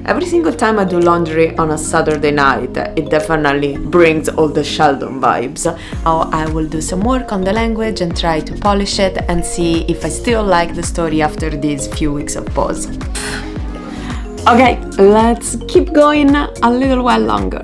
Every single time I do laundry on a Saturday night, it definitely brings all the Sheldon vibes. Now I will do some work on the language and try to polish it and see if I still like the story after these few weeks of pause. Okay, let's keep going a little while longer.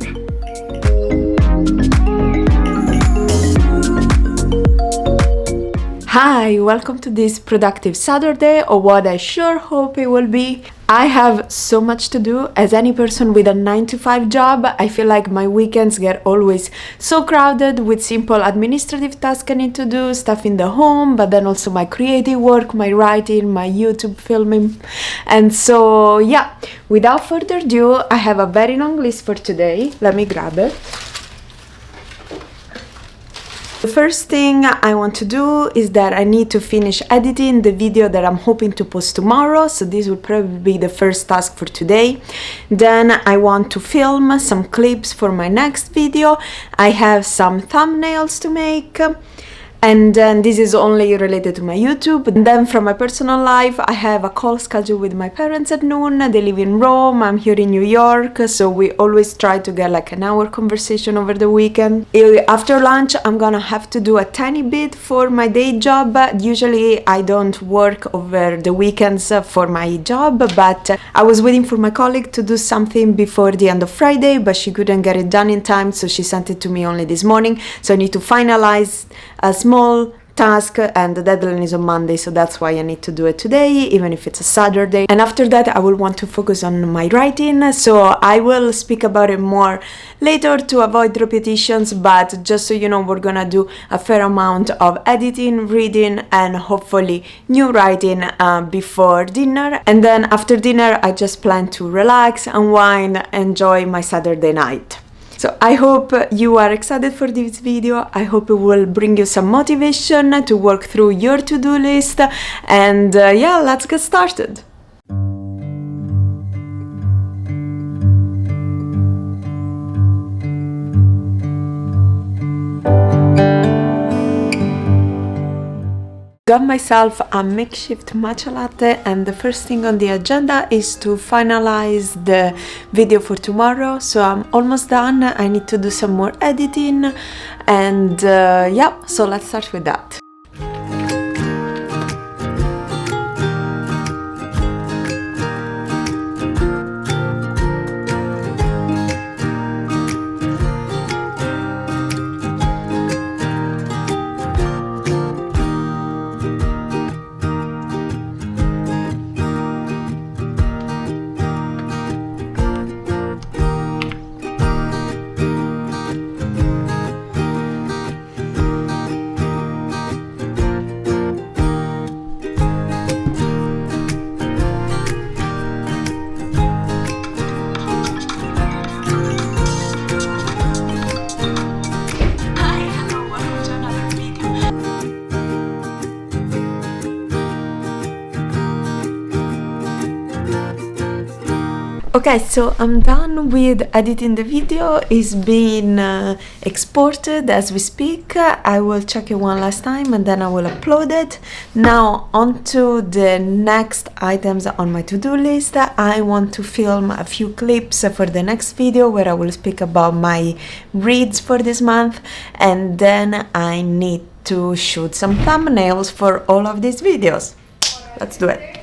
Hi, welcome to this productive Saturday, or what I sure hope it will be. I have so much to do. As any person with a 9-to-5 job, I feel like my weekends get always so crowded with simple administrative tasks I need to do, stuff in the home, but then also my creative work, my writing, my YouTube filming. And so, yeah, without further ado, I have a very long list for today. Let me grab it. The first thing I want to do is that I need to finish editing the video that I'm hoping to post tomorrow, so this will probably be the first task for today. Then I want to film some clips for my next video. I have some thumbnails to make. And then this is only related to my YouTube. And then from my personal life, I have a call scheduled with my parents at noon. They live in Rome, I'm here in New York, so we always try to get like an hour conversation over the weekend. After lunch, I'm gonna have to do a tiny bit for my day job. Usually I don't work over the weekends for my job, but I was waiting for my colleague to do something before the end of Friday, but she couldn't get it done in time, so she sent it to me only this morning. So I need to finalize a small task, and the deadline is on Monday, so that's why I need to do it today, even if it's a Saturday. And after that I will want to focus on my writing, so I will speak about it more later to avoid repetitions, but just so you know, we're gonna do a fair amount of editing, reading, and hopefully new writing before dinner. And then after dinner I just plan to relax, unwind, enjoy my Saturday night. So I hope you are excited for this video. I hope it will bring you some motivation to work through your to-do list. And yeah, let's get started. Got myself a makeshift matcha latte, and the first thing on the agenda is to finalize the video for tomorrow. So I'm almost done. I need to do some more editing, and yeah, so let's start with that. Okay, so I'm done with editing the video. It's being exported as we speak. I will check it one last time and then I will upload it. Now on to the next items on my to-do list. I want to film a few clips for the next video where I will speak about my reads for this month, and then I need to shoot some thumbnails for all of these videos. Let's do it.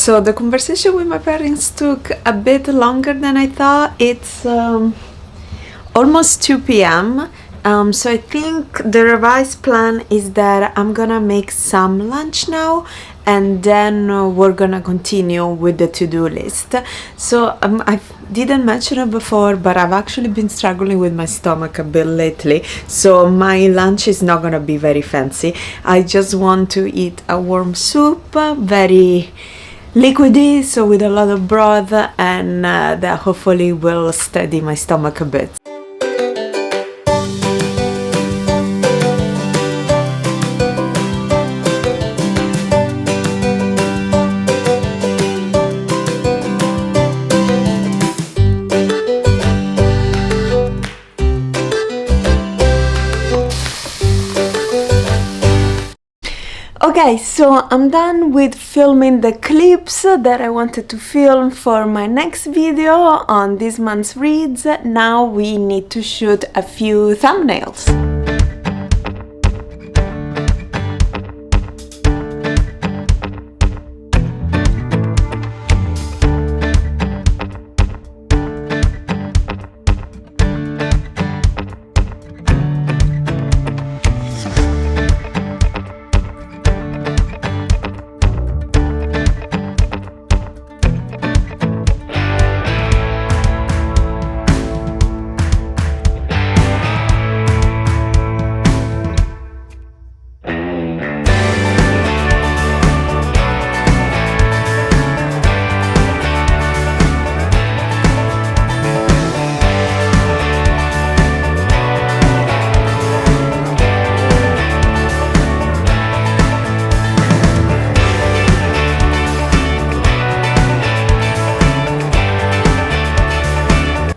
So the conversation with my parents took a bit longer than I thought. It's almost 2 p.m. So I think the revised plan is that I'm gonna make some lunch now, and then we're gonna continue with the to-do list. So I didn't mention it before, but I've actually been struggling with my stomach a bit lately, so my lunch is not gonna be very fancy. I just want to eat a warm soup, very liquidy, so with a lot of broth, and that hopefully will steady my stomach a bit. Okay, so I'm done with filming the clips that I wanted to film for my next video on this month's reads. Now we need to shoot a few thumbnails.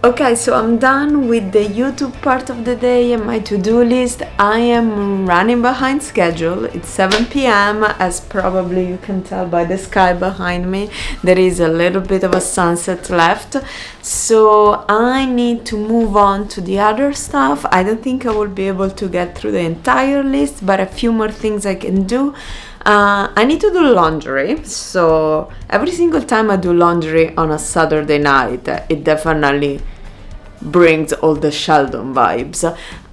Okay, so I'm done with the YouTube part of the day and my to-do list. I am running behind schedule. It's 7 p.m. as probably you can tell by the sky behind me. There is a little bit of a sunset left. So I need to move on to the other stuff. I don't think I will be able to get through the entire list, but a few more things I can do. I need to do laundry, so every single time I do laundry on a Saturday night, it definitely brings all the Sheldon vibes.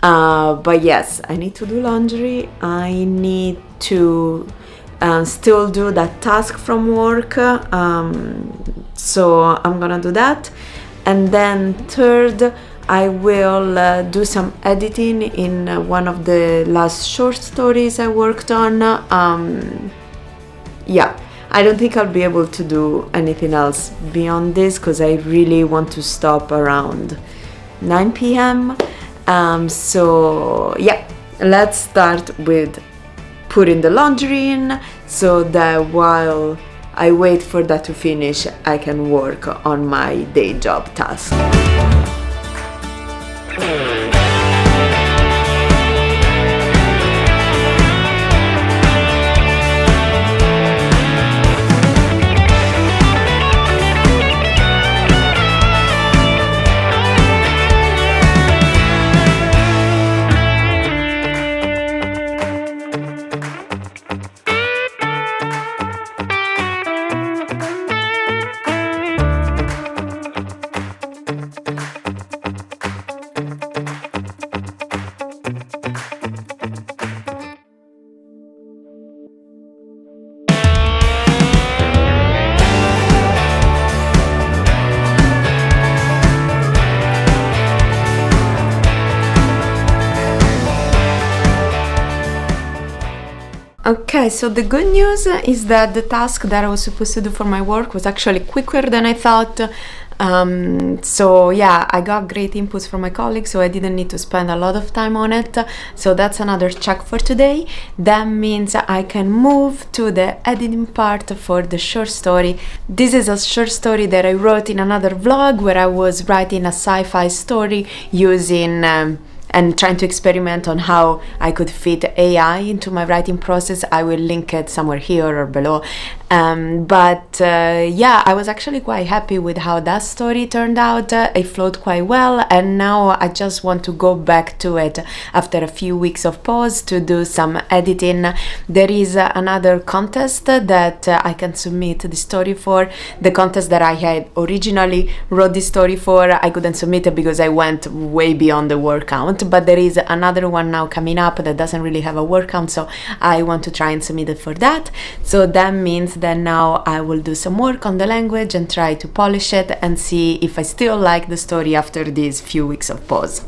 But yes, I need to do laundry. I need to still do that task from work, so I'm gonna do that. And then third, I will do some editing in one of the last short stories I worked on. Yeah, I don't think I'll be able to do anything else beyond this because I really want to stop around 9 p.m. So yeah, let's start with putting the laundry in so that while I wait for that to finish, I can work on my day job task. Okay, so the good news is that the task that I was supposed to do for my work was actually quicker than I thought. So yeah, I got great inputs from my colleagues, so I didn't need to spend a lot of time on it. So that's another check for today. That means I can move to the editing part for the short story. This is a short story that I wrote in another vlog where I was writing a sci-fi story using and trying to experiment on how I could fit AI into my writing process. I will link it somewhere here or below. Yeah, I was actually quite happy with how that story turned out. It flowed quite well, and now I just want to go back to it after a few weeks of pause to do some editing. There is another contest that I can submit the story for. The contest that I had originally wrote the story for, I couldn't submit it because I went way beyond the word count. account, but there is another one now coming up that doesn't really have a word count, so I want to try and submit it for that. So that means that now I will do some work on the language and try to polish it and see if I still like the story after these few weeks of pause.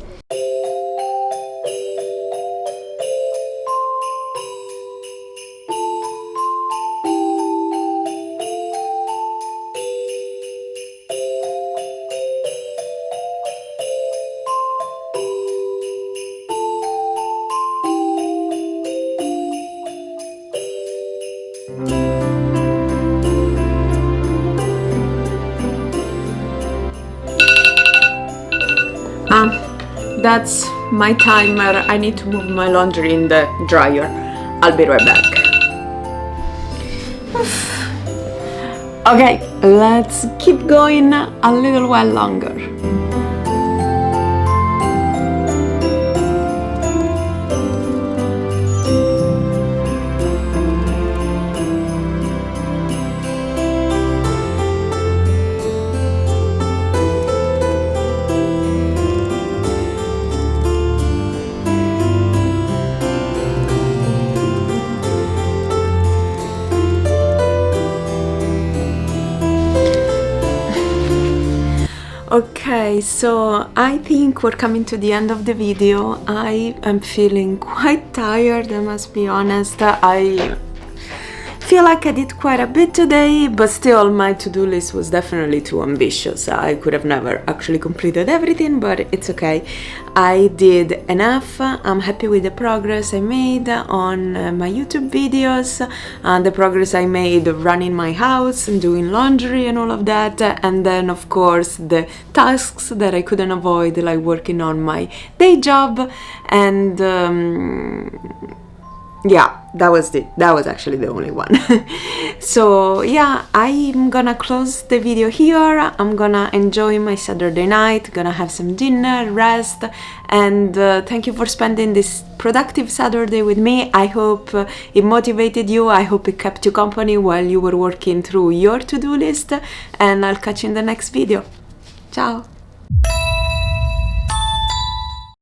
That's my timer. I need to move my laundry in the dryer. I'll be right back. Okay, let's keep going a little while longer. Okay, so I think we're coming to the end of the video. I am feeling quite tired, I must be honest. I feel like I did quite a bit today, but still my to-do list was definitely too ambitious. I could have never actually completed everything, but it's okay. I did enough. I'm happy with the progress I made on my YouTube videos, the progress I made running my house and doing laundry and all of that, and then of course the tasks that I couldn't avoid, like working on my day job, and yeah, that was actually the only one. So yeah, I'm gonna close the video here. I'm gonna enjoy my Saturday night, gonna have some dinner, rest, and thank you for spending this productive Saturday with me. I hope it motivated you. I hope it kept you company while you were working through your to-do list, and I'll catch you in the next video. Ciao!